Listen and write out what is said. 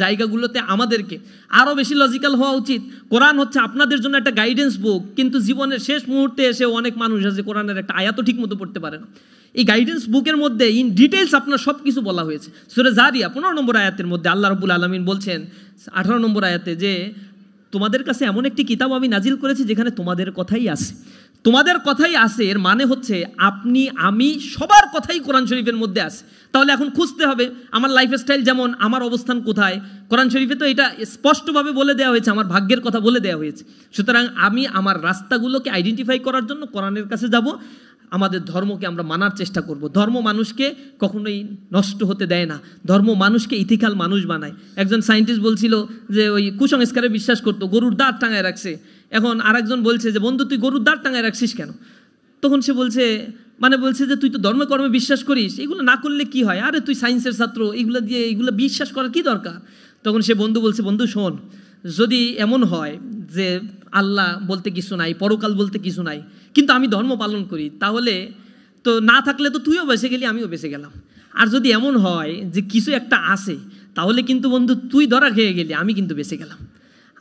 জায়গাগুলোতে আমাদেরকে আরও বেশি লজিক্যাল হওয়া উচিত। কোরআন হচ্ছে আপনাদের জন্য একটা গাইডেন্স বুক, কিন্তু জীবনের শেষ মুহূর্তে এসে অনেক মানুষ আছে কোরআনের একটা আয়াতও ঠিক মতো পড়তে পারে না। এই গাইডেন্স বুকের মধ্যে ইন ডিটেলস আপনার সব কিছু বলা হয়েছে। সূরা জারিয়া 15 নম্বর আয়াতের মধ্যে আল্লাহ রাব্বুল আলামিন বলছেন 18 নম্বর আয়াতে যে তোমাদের কাছে এমন একটি কিতাব আমি নাজিল করেছি যেখানে তোমাদের কথাই আছে। তোমাদের কথাই আছে এর মানে হচ্ছে আপনি আমি সবার কথাই কোরআন শরীফের মধ্যে আছে। তাহলে এখন খুঁজতে হবে আমার লাইফস্টাইল যেমন, আমার অবস্থান কোথায়। কোরআন শরীফে তো এটা স্পষ্টভাবে বলে দেওয়া হয়েছে, আমার ভাগ্যের কথা বলে দেওয়া হয়েছে। সুতরাং আমি আমার রাস্তাগুলোকে আইডেন্টিফাই করার জন্য কোরআনের কাছে যাব, আমাদের ধর্মকে আমরা মানার চেষ্টা করব। ধর্ম মানুষকে কখনোই নষ্ট হতে দেয় না, ধর্ম মানুষকে ইথিক্যাল মানুষ বানায়। একজন সায়েন্টিস্ট বলছিল যে ওই কুসংস্কারে বিশ্বাস করতো, গরুর দাঁত টাঙায় রাখছে। এখন আরেকজন বলছে যে বন্ধু তুই গরুর দাঁত টাঙায় রাখছিস কেন? তখন সে বলছে যে তুই তো ধর্মকর্মে বিশ্বাস করিস, এগুলো না করলে কি হয়? আরে তুই সায়েন্সের ছাত্র, এগুলো বিশ্বাস করার কি দরকার? তখন সে বন্ধু বলছে, বন্ধু শোন, যদি এমন হয় যে আল্লাহ বলতে কিছু নাই, পরকাল বলতে কিছু নাই, কিন্তু আমি ধর্ম পালন করি, তাহলে তো না থাকলে তো তুইও বেঁচে গেলি, আমিও বেঁচে গেলাম। আর যদি এমন হয় যে কিছু একটা আছে, তাহলে কিন্তু বন্ধু তুই ধরা খেয়ে গেলি, আমি কিন্তু বেঁচে গেলাম।